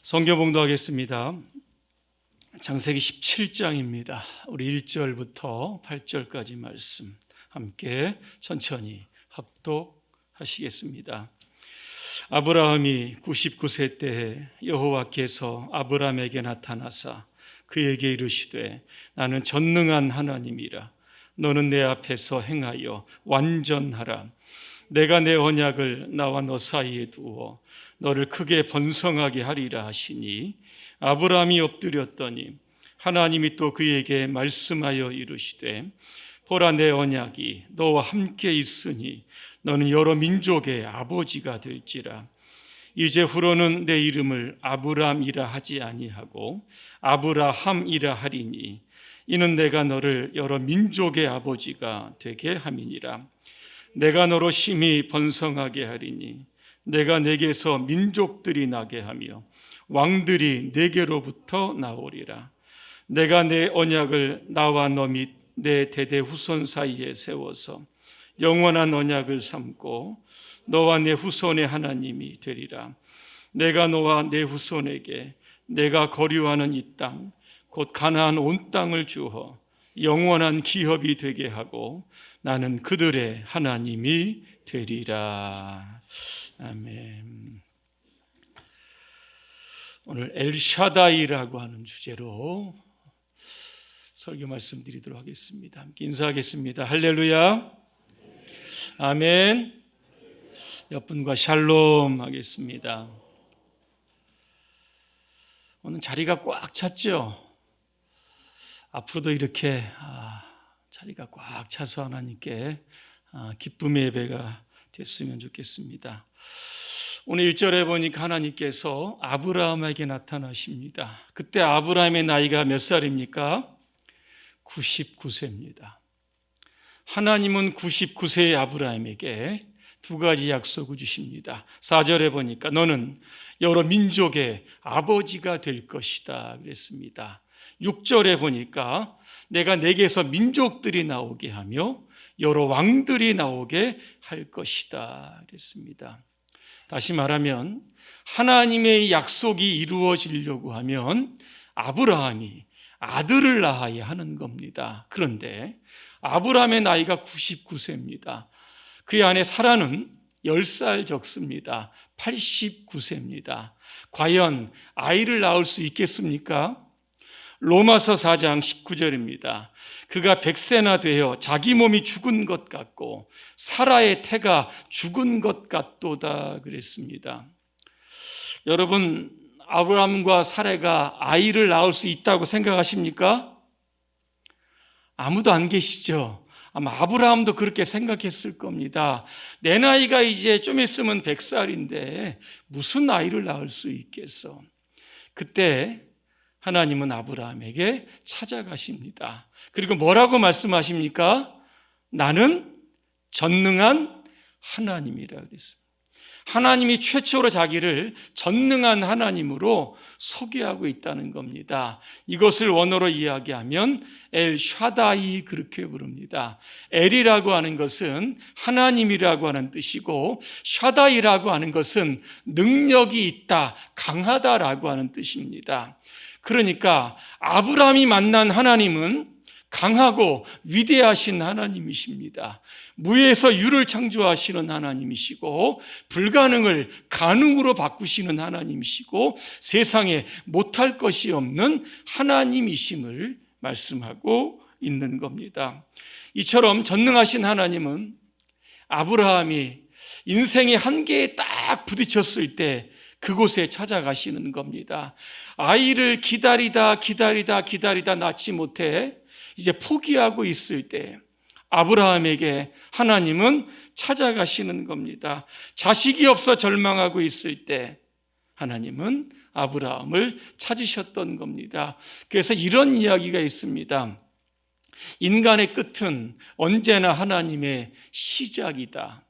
성경 봉독하겠습니다. 창세기 17장입니다. 우리 1절부터 8절까지 말씀 함께 천천히 합독하시겠습니다. 아브라함이 99세 때에 여호와께서 아브라함에게 나타나사 그에게 이르시되 나는 전능한 하나님이라. 너는 내 앞에서 행하여 완전하라. 내가 내 언약을 나와 너 사이에 두어 너를 크게 번성하게 하리라 하시니 아브라함이 엎드렸더니 하나님이 또 그에게 말씀하여 이르시되 보라 내 언약이 너와 함께 있으니 너는 여러 민족의 아버지가 될지라. 이제 후로는 내 이름을 아브람이라 하지 아니하고 아브라함이라 하리니 이는 내가 너를 여러 민족의 아버지가 되게 함이니라. 내가 너로 심히 번성하게 하리니 내가 내게서 민족들이 나게 하며 왕들이 내게로부터 나오리라. 내가 내 언약을 나와 너 및 내 대대 후손 사이에 세워서 영원한 언약을 삼고 너와 내 후손의 하나님이 되리라. 내가 너와 내 후손에게 내가 거류하는 이 땅 곧 가나안 온 땅을 주어 영원한 기업이 되게 하고 나는 그들의 하나님이 되리라. 아멘. 오늘 엘샤다이라고 하는 주제로 설교 말씀드리도록 하겠습니다. 함께 인사하겠습니다. 할렐루야. 아멘. 옆분과 샬롬 하겠습니다. 오늘 자리가 꽉 찼죠? 앞으로도 이렇게 자리가 꽉 차서 하나님께 기쁨의 예배가 됐으면 좋겠습니다. 오늘 1절에 보니까 하나님께서 아브라함에게 나타나십니다. 그때 아브라함의 나이가 몇 살입니까? 99세입니다. 하나님은 99세의 아브라함에게 두 가지 약속을 주십니다. 4절에 보니까 너는 여러 민족의 아버지가 될 것이다 그랬습니다. 6절에 보니까 내가 내게서 민족들이 나오게 하며 여러 왕들이 나오게 할 것이다 그랬습니다. 다시 말하면 하나님의 약속이 이루어지려고 하면 아브라함이 아들을 낳아야 하는 겁니다. 그런데 아브라함의 나이가 99세입니다. 그의 아내 사라는 10살 적습니다. 89세입니다. 과연 아이를 낳을 수 있겠습니까? 로마서 4장 19절입니다. 그가 100세나 되어 자기 몸이 죽은 것 같고 사라의 태가 죽은 것 같도다 그랬습니다. 여러분, 아브라함과 사라가 아이를 낳을 수 있다고 생각하십니까? 아무도 안 계시죠? 아마 아브라함도 그렇게 생각했을 겁니다. 내 나이가 이제 좀 있으면 100살인데 무슨 아이를 낳을 수 있겠어? 그때 하나님은 아브라함에게 찾아가십니다. 그리고 뭐라고 말씀하십니까? 나는 전능한 하나님이라 그랬습니다. 하나님이 최초로 자기를 전능한 하나님으로 소개하고 있다는 겁니다. 이것을 원어로 이야기하면 엘샤다이 그렇게 부릅니다. 엘이라고 하는 것은 하나님이라고 하는 뜻이고 샤다이라고 하는 것은 능력이 있다, 강하다라고 하는 뜻입니다. 그러니까 아브라함이 만난 하나님은 강하고 위대하신 하나님이십니다. 무에서 유를 창조하시는 하나님이시고 불가능을 가능으로 바꾸시는 하나님이시고 세상에 못할 것이 없는 하나님이심을 말씀하고 있는 겁니다. 이처럼 전능하신 하나님은 아브라함이 인생의 한계에 딱 부딪혔을 때 그곳에 찾아가시는 겁니다. 아이를 기다리다 낳지 못해 이제 포기하고 있을 때 아브라함에게 하나님은 찾아가시는 겁니다. 자식이 없어 절망하고 있을 때 하나님은 아브라함을 찾으셨던 겁니다. 그래서 이런 이야기가 있습니다. 인간의 끝은 언제나 하나님의 시작이다.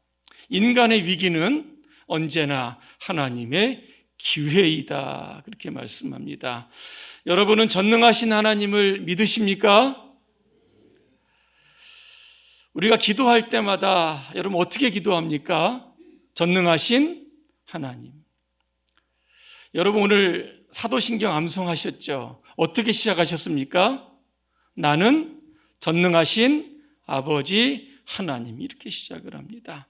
인간의 위기는 언제나 하나님의 기회이다. 그렇게 말씀합니다. 여러분은 전능하신 하나님을 믿으십니까? 우리가 기도할 때마다 여러분 어떻게 기도합니까? 전능하신 하나님. 여러분 오늘 사도신경 암송하셨죠. 어떻게 시작하셨습니까? 나는 전능하신 아버지 하나님, 이렇게 시작을 합니다.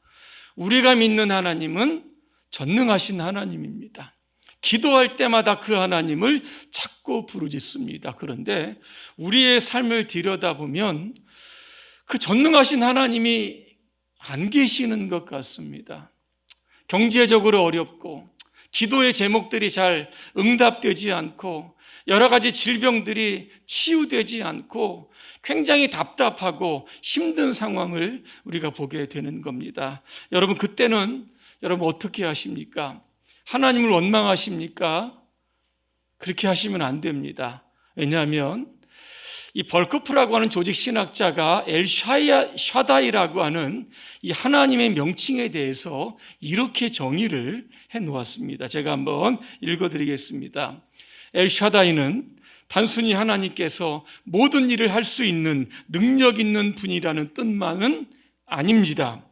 우리가 믿는 하나님은 전능하신 하나님입니다. 기도할 때마다 그 하나님을 찾고 부르짖습니다. 그런데 우리의 삶을 들여다보면 그 전능하신 하나님이 안 계시는 것 같습니다. 경제적으로 어렵고 기도의 제목들이 잘 응답되지 않고 여러 가지 질병들이 치유되지 않고 굉장히 답답하고 힘든 상황을 우리가 보게 되는 겁니다. 여러분, 그때는 여러분 어떻게 하십니까? 하나님을 원망하십니까? 그렇게 하시면 안 됩니다. 왜냐하면 이 벌크프라고 하는 조직 신학자가 샤다이라고 하는 이 하나님의 명칭에 대해서 이렇게 정의를 해 놓았습니다. 제가 한번 읽어드리겠습니다. 샤다이는 단순히 하나님께서 모든 일을 할 수 있는 능력 있는 분이라는 뜻만은 아닙니다.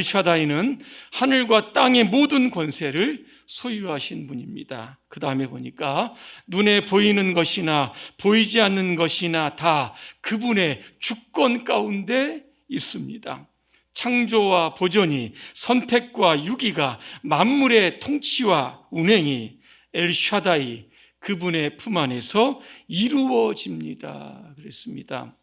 샤다이는 하늘과 땅의 모든 권세를 소유하신 분입니다. 그 다음에 보니까 눈에 보이는 것이나 보이지 않는 것이나 다 그분의 주권 가운데 있습니다. 창조와 보존이, 선택과 유기가, 만물의 통치와 운행이 엘샤다이 그분의 품 안에서 이루어집니다. 그랬습니다.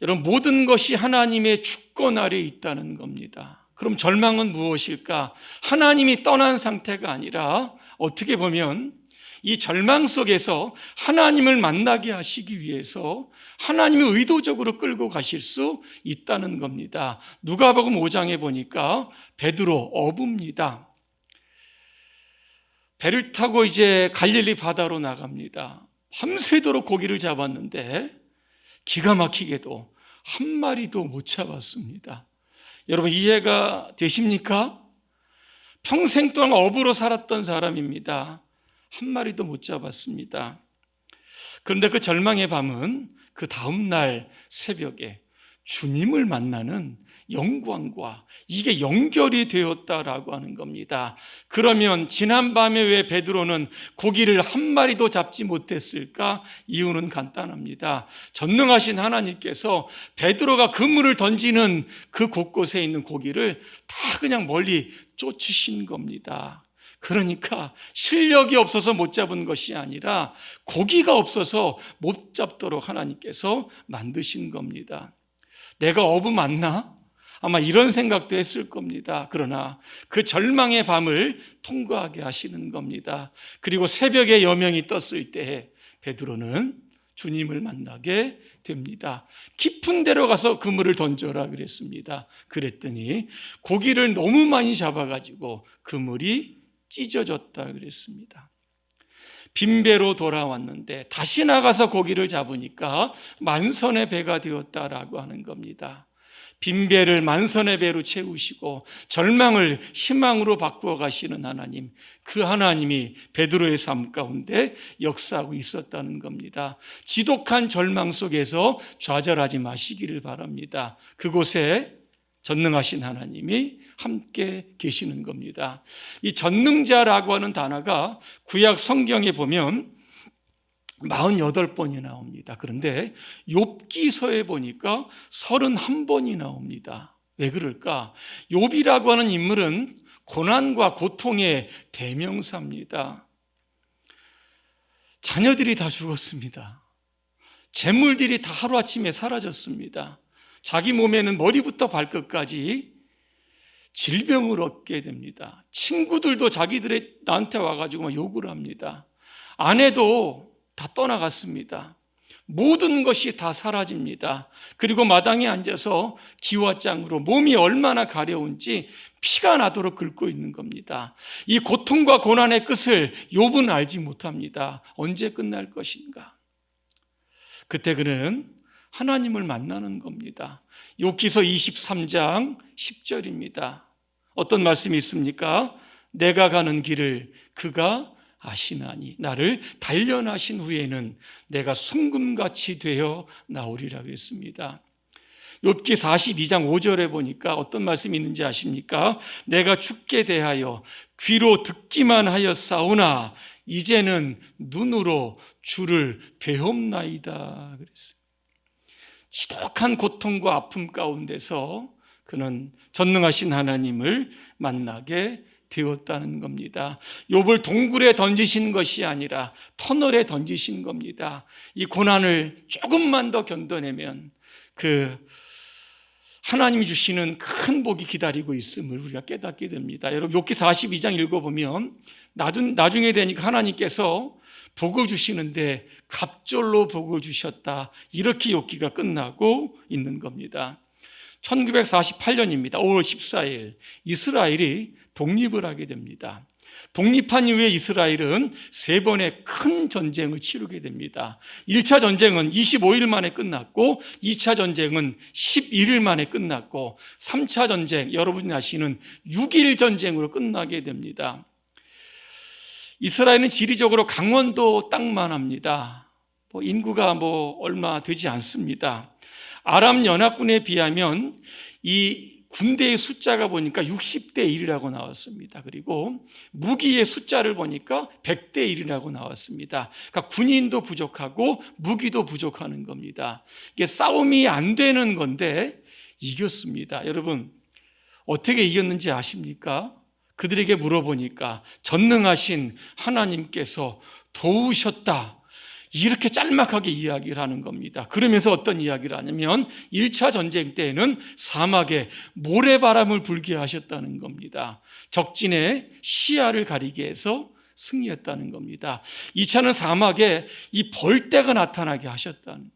여러분, 모든 것이 하나님의 주권 아래에 있다는 겁니다. 그럼 절망은 무엇일까? 하나님이 떠난 상태가 아니라 어떻게 보면 이 절망 속에서 하나님을 만나게 하시기 위해서 하나님을 의도적으로 끌고 가실 수 있다는 겁니다. 누가복음 5장에 보니까 베드로 어부입니다. 배를 타고 이제 갈릴리 바다로 나갑니다. 밤새도록 고기를 잡았는데 기가 막히게도 한 마리도 못 잡았습니다. 여러분, 이해가 되십니까? 평생 동안 어부로 살았던 사람입니다. 한 마리도 못 잡았습니다. 그런데 그 절망의 밤은 그 다음날 새벽에 주님을 만나는 영광과 이게 연결이 되었다라고 하는 겁니다. 그러면 지난밤에 왜 베드로는 고기를 한 마리도 잡지 못했을까? 이유는 간단합니다. 전능하신 하나님께서 베드로가 그물을 던지는 그 곳곳에 있는 고기를 다 그냥 멀리 쫓으신 겁니다. 그러니까 실력이 없어서 못 잡은 것이 아니라 고기가 없어서 못 잡도록 하나님께서 만드신 겁니다. 내가 어부 맞나? 아마 이런 생각도 했을 겁니다. 그러나 그 절망의 밤을 통과하게 하시는 겁니다. 그리고 새벽에 여명이 떴을 때 베드로는 주님을 만나게 됩니다. 깊은 데로 가서 그물을 던져라 그랬습니다. 그랬더니 고기를 너무 많이 잡아가지고 그물이 찢어졌다 그랬습니다. 빈배로 돌아왔는데 다시 나가서 고기를 잡으니까 만선의 배가 되었다라고 하는 겁니다. 빈배를 만선의 배로 채우시고 절망을 희망으로 바꾸어 가시는 하나님, 그 하나님이 베드로의 삶 가운데 역사하고 있었다는 겁니다. 지독한 절망 속에서 좌절하지 마시기를 바랍니다. 그곳에 전능하신 하나님이 함께 계시는 겁니다. 이 전능자라고 하는 단어가 구약 성경에 보면 48번이 나옵니다. 그런데 욥기서에 보니까 31번이 나옵니다. 왜 그럴까? 욥이라고 하는 인물은 고난과 고통의 대명사입니다. 자녀들이 다 죽었습니다. 재물들이 다 하루아침에 사라졌습니다. 자기 몸에는 머리부터 발끝까지 질병을 얻게 됩니다. 친구들도 나한테 와가지고 막 욕을 합니다. 아내도 다 떠나갔습니다. 모든 것이 다 사라집니다. 그리고 마당에 앉아서 기와장으로 몸이 얼마나 가려운지 피가 나도록 긁고 있는 겁니다. 이 고통과 고난의 끝을 욥은 알지 못합니다. 언제 끝날 것인가? 그때 그는 하나님을 만나는 겁니다. 욥기서 23장 10절입니다. 어떤 말씀이 있습니까? 내가 가는 길을 그가 아시나니 나를 단련하신 후에는 내가 순금같이 되어 나오리라 그랬습니다. 욥기 42장 5절에 보니까 어떤 말씀이 있는지 아십니까? 내가 주께 대하여 귀로 듣기만 하였사오나 이제는 눈으로 주를 배옵나이다 그랬어요. 지독한 고통과 아픔 가운데서 그는 전능하신 하나님을 만나게 되었다는 겁니다. 욥을 동굴에 던지신 것이 아니라 터널에 던지신 겁니다. 이 고난을 조금만 더 견뎌내면 그 하나님이 주시는 큰 복이 기다리고 있음을 우리가 깨닫게 됩니다. 여러분 욥기 42장 읽어보면 나중에 되니까 하나님께서 복을 주시는데 갑절로 복을 주셨다, 이렇게 욥기가 끝나고 있는 겁니다. 1948년입니다. 5월 14일 이스라엘이 독립을 하게 됩니다. 독립한 이후에 이스라엘은 3번의 큰 전쟁을 치르게 됩니다. 1차 전쟁은 25일 만에 끝났고 2차 전쟁은 11일 만에 끝났고 3차 전쟁, 여러분이 아시는 6일 전쟁으로 끝나게 됩니다. 이스라엘은 지리적으로 강원도 땅만 합니다. 인구가 얼마 되지 않습니다. 아람 연합군에 비하면 이 군대의 숫자가 보니까 60대 1이라고 나왔습니다. 그리고 무기의 숫자를 보니까 100대 1이라고 나왔습니다. 그러니까 군인도 부족하고 무기도 부족하는 겁니다. 이게 싸움이 안 되는 건데 이겼습니다. 여러분 어떻게 이겼는지 아십니까? 그들에게 물어보니까 전능하신 하나님께서 도우셨다, 이렇게 짤막하게 이야기를 하는 겁니다. 그러면서 어떤 이야기를 하냐면 1차 전쟁 때에는 사막에 모래바람을 불게 하셨다는 겁니다. 적진의 시야를 가리게 해서 승리했다는 겁니다. 2차는 사막에 이 벌떼가 나타나게 하셨다는,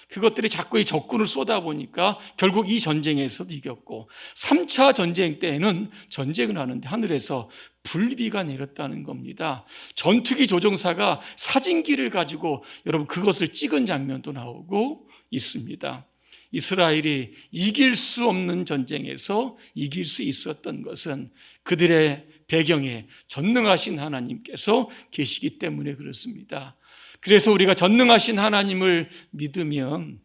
그것들이 자꾸 이 적군을 쏟아보니까 결국 이 전쟁에서도 이겼고, 3차 전쟁 때에는 전쟁을 하는데 하늘에서 불비가 내렸다는 겁니다. 전투기 조종사가 사진기를 가지고 여러분 그것을 찍은 장면도 나오고 있습니다. 이스라엘이 이길 수 없는 전쟁에서 이길 수 있었던 것은 그들의 배경에 전능하신 하나님께서 계시기 때문에 그렇습니다. 그래서 우리가 전능하신 하나님을 믿으면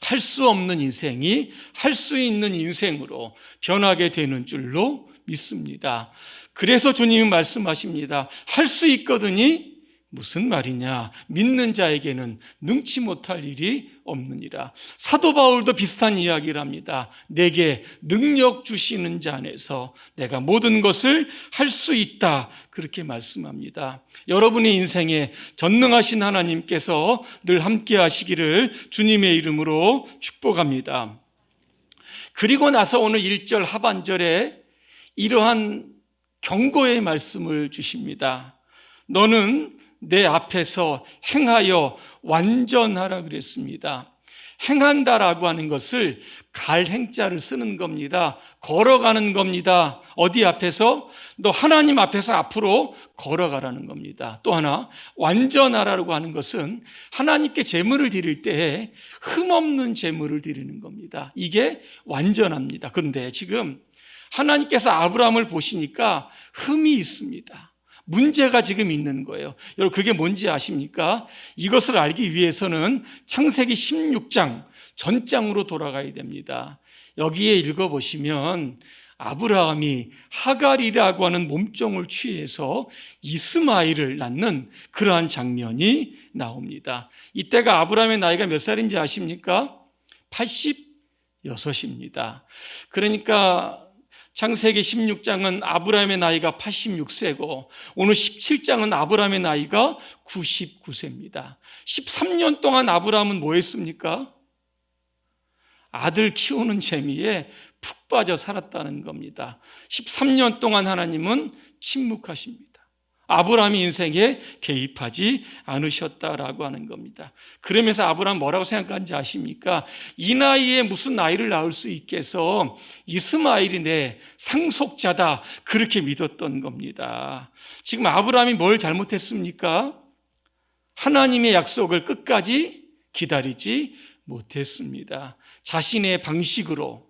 할 수 없는 인생이 할 수 있는 인생으로 변하게 되는 줄로 믿습니다. 그래서 주님은 말씀하십니다. 할 수 있거든이 무슨 말이냐? 믿는 자에게는 능치 못할 일이 없느니라. 사도 바울도 비슷한 이야기를 합니다. 내게 능력 주시는 자 안에서 내가 모든 것을 할 수 있다, 그렇게 말씀합니다. 여러분의 인생에 전능하신 하나님께서 늘 함께 하시기를 주님의 이름으로 축복합니다. 그리고 나서 오늘 1절 하반절에 이러한 경고의 말씀을 주십니다. 너는 내 앞에서 행하여 완전하라 그랬습니다. 행한다라고 하는 것을 갈 행자를 쓰는 겁니다. 걸어가는 겁니다. 어디 앞에서? 너 하나님 앞에서 앞으로 걸어가라는 겁니다. 또 하나, 완전하라고 하는 것은 하나님께 제물을 드릴 때에 흠없는 제물을 드리는 겁니다. 이게 완전합니다. 그런데 지금 하나님께서 아브라함을 보시니까 흠이 있습니다. 문제가 지금 있는 거예요. 여러분 그게 뭔지 아십니까? 이것을 알기 위해서는 창세기 16장 전장으로 돌아가야 됩니다. 여기에 읽어보시면 아브라함이 하갈이라고 하는 몸종을 취해서 이스마엘을 낳는 그러한 장면이 나옵니다. 이때가 아브라함의 나이가 몇 살인지 아십니까? 86입니다. 그러니까 창세기 16장은 아브라함의 나이가 86세고 오늘 17장은 아브라함의 나이가 99세입니다. 13년 동안 아브라함은 뭐 했습니까? 아들 키우는 재미에 푹 빠져 살았다는 겁니다. 13년 동안 하나님은 침묵하십니다. 아브라함의 인생에 개입하지 않으셨다라고 하는 겁니다. 그러면서 아브라함 뭐라고 생각하는지 아십니까? 이 나이에 무슨 나이를 낳을 수 있겠어? 이스마엘이 내 상속자다, 그렇게 믿었던 겁니다. 지금 아브라함이 뭘 잘못했습니까? 하나님의 약속을 끝까지 기다리지 못했습니다. 자신의 방식으로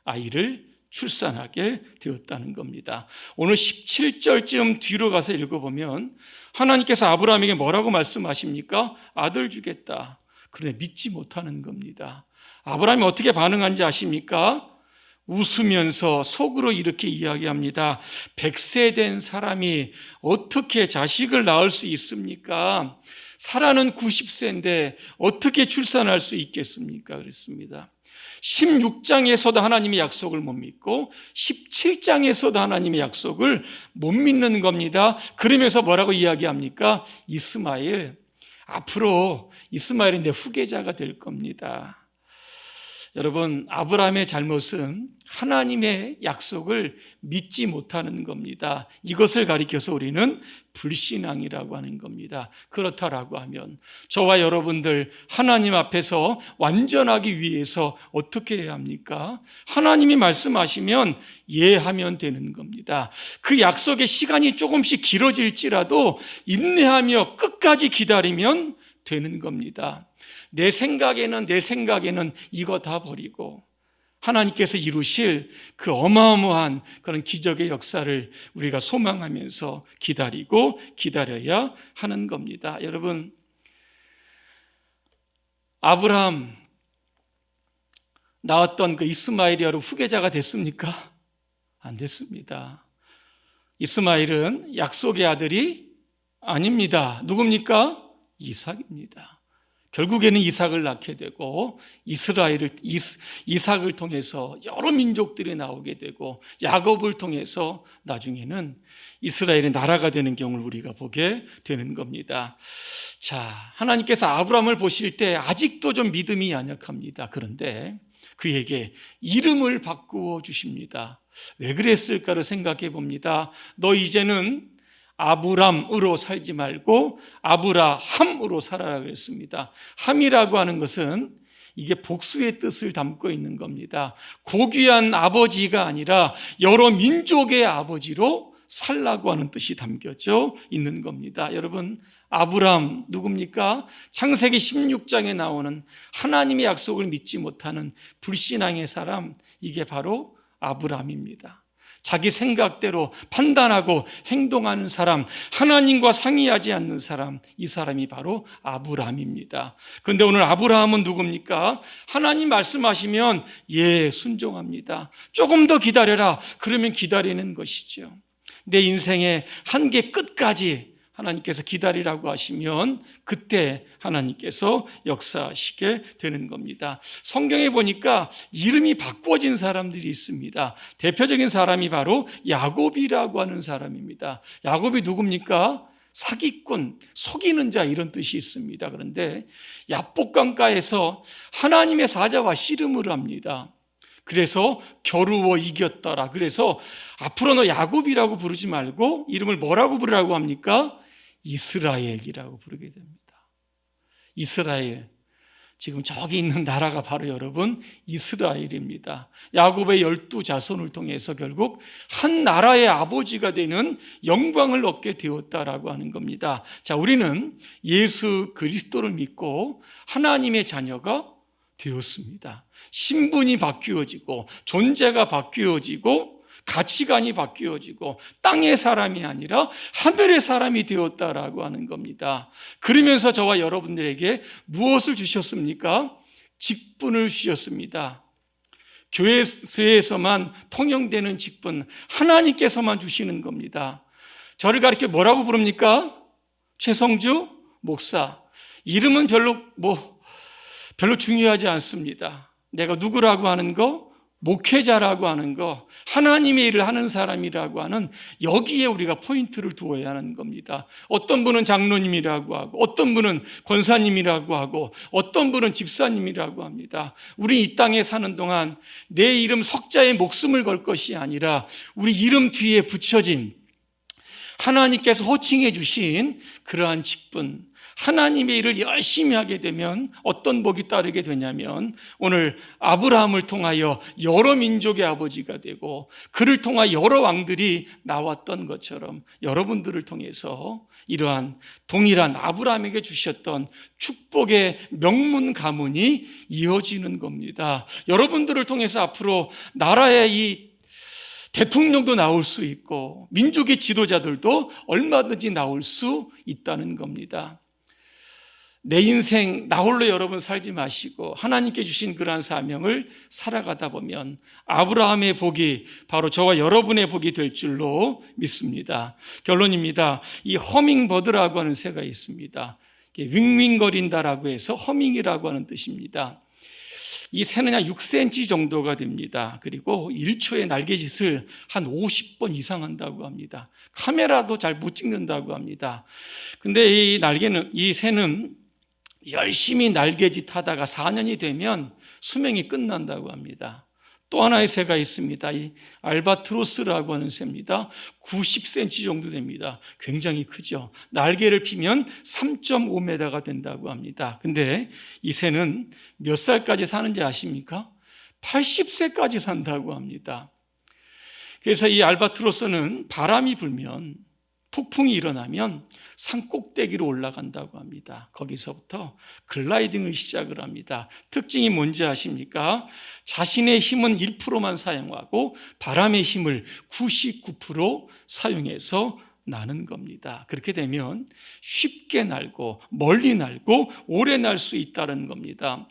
아이를 출산하게 되었다는 겁니다. 오늘 17절쯤 뒤로 가서 읽어보면 하나님께서 아브라함에게 뭐라고 말씀하십니까? 아들 주겠다. 그런데 믿지 못하는 겁니다. 아브라함이 어떻게 반응한지 아십니까? 웃으면서 속으로 이렇게 이야기합니다. 100세 된 사람이 어떻게 자식을 낳을 수 있습니까? 사라는 90세인데 어떻게 출산할 수 있겠습니까? 그랬습니다. 16장에서도 하나님의 약속을 못 믿고 17장에서도 하나님의 약속을 못 믿는 겁니다. 그러면서 뭐라고 이야기합니까? 앞으로 이스마엘이 내 후계자가 될 겁니다. 여러분, 아브라함의 잘못은 하나님의 약속을 믿지 못하는 겁니다. 이것을 가리켜서 우리는 불신앙이라고 하는 겁니다. 그렇다라고 하면 저와 여러분들 하나님 앞에서 완전하기 위해서 어떻게 해야 합니까? 하나님이 말씀하시면 예하면 되는 겁니다. 그 약속의 시간이 조금씩 길어질지라도 인내하며 끝까지 기다리면 되는 겁니다. 내 생각에는 이거 다 버리고 하나님께서 이루실 그 어마어마한 그런 기적의 역사를 우리가 소망하면서 기다리고 기다려야 하는 겁니다. 여러분, 아브라함 낳았던 그 이스마엘이 여러분 후계자가 됐습니까? 안 됐습니다. 이스마엘은 약속의 아들이 아닙니다. 누굽니까? 이삭입니다. 결국에는 이삭을 낳게 되고 이삭을 통해서 여러 민족들이 나오게 되고 야곱을 통해서 나중에는 이스라엘의 나라가 되는 경우를 우리가 보게 되는 겁니다. 자, 하나님께서 아브라함을 보실 때 아직도 좀 믿음이 연약합니다. 그런데 그에게 이름을 바꾸어 주십니다. 왜 그랬을까를 생각해 봅니다. 너 이제는 아브람으로 살지 말고 아브라함으로 살아라 그랬습니다. 함이라고 하는 것은 이게 복수의 뜻을 담고 있는 겁니다. 고귀한 아버지가 아니라 여러 민족의 아버지로 살라고 하는 뜻이 담겨져 있는 겁니다. 여러분, 아브람 누굽니까? 창세기 16장에 나오는 하나님의 약속을 믿지 못하는 불신앙의 사람, 이게 바로 아브람입니다. 자기 생각대로 판단하고 행동하는 사람, 하나님과 상의하지 않는 사람, 이 사람이 바로 아브라함입니다. 그런데 오늘 아브라함은 누굽니까? 하나님 말씀하시면 순종합니다. 조금 더 기다려라. 그러면 기다리는 것이죠. 내 인생의 한계 끝까지 하나님께서 기다리라고 하시면 그때 하나님께서 역사하시게 되는 겁니다. 성경에 보니까 이름이 바꿔진 사람들이 있습니다. 대표적인 사람이 바로 야곱이라고 하는 사람입니다. 야곱이 누굽니까? 사기꾼, 속이는 자, 이런 뜻이 있습니다. 그런데 야복강가에서 하나님의 사자와 씨름을 합니다. 그래서 겨루어 이겼더라. 그래서 앞으로 너 야곱이라고 부르지 말고 이름을 뭐라고 부르라고 합니까? 이스라엘이라고 부르게 됩니다. 이스라엘, 지금 저기 있는 나라가 바로 여러분 이스라엘입니다. 야곱의 12자손을 통해서 결국 한 나라의 아버지가 되는 영광을 얻게 되었다라고 하는 겁니다. 자, 우리는 예수 그리스도를 믿고 하나님의 자녀가 되었습니다. 신분이 바뀌어지고 존재가 바뀌어지고 가치관이 바뀌어지고 땅의 사람이 아니라 하늘의 사람이 되었다라고 하는 겁니다. 그러면서 저와 여러분들에게 무엇을 주셨습니까? 직분을 주셨습니다. 교회에서만 통용되는 직분, 하나님께서만 주시는 겁니다. 저를 가르쳐 뭐라고 부릅니까? 최성주 목사. 이름은 별로 중요하지 않습니다. 내가 누구라고 하는 거, 목회자라고 하는 거, 하나님의 일을 하는 사람이라고 하는 여기에 우리가 포인트를 두어야 하는 겁니다. 어떤 분은 장로님이라고 하고 어떤 분은 권사님이라고 하고 어떤 분은 집사님이라고 합니다. 우리 이 땅에 사는 동안 내 이름 석자에 목숨을 걸 것이 아니라 우리 이름 뒤에 붙여진 하나님께서 호칭해 주신 그러한 직분, 하나님의 일을 열심히 하게 되면 어떤 복이 따르게 되냐면 오늘 아브라함을 통하여 여러 민족의 아버지가 되고 그를 통하여 여러 왕들이 나왔던 것처럼 여러분들을 통해서 이러한 동일한 아브라함에게 주셨던 축복의 명문 가문이 이어지는 겁니다. 여러분들을 통해서 앞으로 나라의 이 대통령도 나올 수 있고 민족의 지도자들도 얼마든지 나올 수 있다는 겁니다. 내 인생 나 홀로 여러분 살지 마시고 하나님께 주신 그러한 사명을 살아가다 보면 아브라함의 복이 바로 저와 여러분의 복이 될 줄로 믿습니다. 결론입니다. 이 허밍버드라고 하는 새가 있습니다. 윙윙거린다라고 해서 허밍이라고 하는 뜻입니다. 이 새는 한 6cm 정도가 됩니다. 그리고 1초에 날개짓을 한 50번 이상 한다고 합니다. 카메라도 잘 못 찍는다고 합니다. 근데 이 새는 열심히 날개짓 하다가 4년이 되면 수명이 끝난다고 합니다. 또 하나의 새가 있습니다. 이 알바트로스라고 하는 새입니다. 90cm 정도 됩니다. 굉장히 크죠. 날개를 피면 3.5m가 된다고 합니다. 근데 이 새는 몇 살까지 사는지 아십니까? 80세까지 산다고 합니다. 그래서 이 알바트로스는 바람이 불면, 폭풍이 일어나면 산 꼭대기로 올라간다고 합니다. 거기서부터 글라이딩을 시작을 합니다. 특징이 뭔지 아십니까? 자신의 힘은 1%만 사용하고 바람의 힘을 99% 사용해서 나는 겁니다. 그렇게 되면 쉽게 날고 멀리 날고 오래 날 수 있다는 겁니다.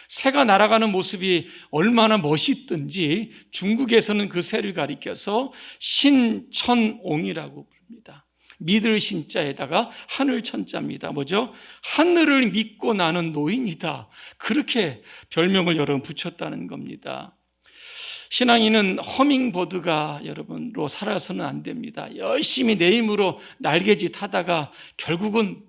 새가 날아가는 모습이 얼마나 멋있든지 중국에서는 그 새를 가리켜서 신천옹이라고 부릅니다. 믿을 신자에다가 하늘 천자입니다. 뭐죠? 하늘을 믿고 나는 노인이다. 그렇게 별명을 여러분 붙였다는 겁니다. 신앙인은 허밍버드가 여러분으로 살아서는 안 됩니다. 열심히 내 힘으로 날개짓 하다가 결국은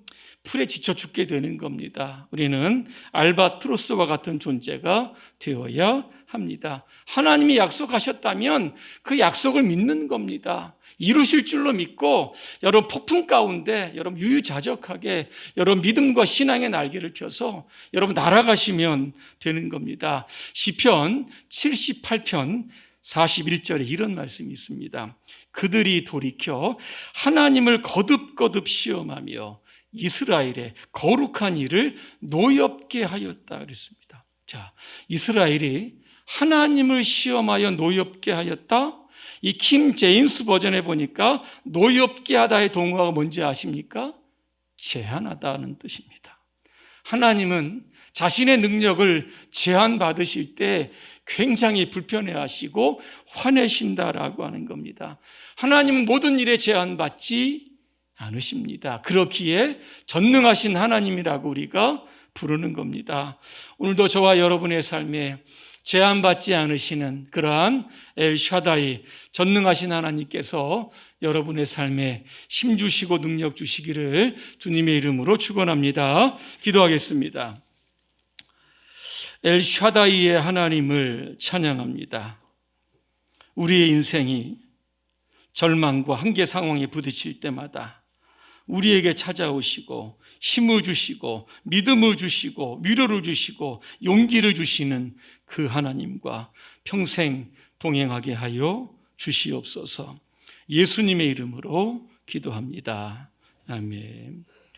풀에 지쳐 죽게 되는 겁니다. 우리는 알바트로스와 같은 존재가 되어야 합니다. 하나님이 약속하셨다면 그 약속을 믿는 겁니다. 이루실 줄로 믿고 여러분 폭풍 가운데 여러분 유유자적하게 여러분 믿음과 신앙의 날개를 펴서 여러분 날아가시면 되는 겁니다. 시편 78편 41절에 이런 말씀이 있습니다. 그들이 돌이켜 하나님을 거듭거듭 시험하며 이스라엘의 거룩한 일을 노엽게 하였다 그랬습니다. 자, 이스라엘이 하나님을 시험하여 노엽게 하였다. 이 킴 제임스 버전에 보니까 노엽게 하다의 동어가 뭔지 아십니까? 제한하다는 뜻입니다. 하나님은 자신의 능력을 제한받으실 때 굉장히 불편해하시고 화내신다라고 하는 겁니다. 하나님은 모든 일에 제한받지 않으십니다. 그렇기에 전능하신 하나님이라고 우리가 부르는 겁니다. 오늘도 저와 여러분의 삶에 제한받지 않으시는 그러한 엘샤다이 전능하신 하나님께서 여러분의 삶에 힘 주시고 능력 주시기를 주님의 이름으로 축원합니다. 기도하겠습니다. 엘샤다이의 하나님을 찬양합니다. 우리의 인생이 절망과 한계 상황에 부딪힐 때마다 우리에게 찾아오시고 힘을 주시고 믿음을 주시고 위로를 주시고 용기를 주시는 그 하나님과 평생 동행하게 하여 주시옵소서. 예수님의 이름으로 기도합니다. 아멘.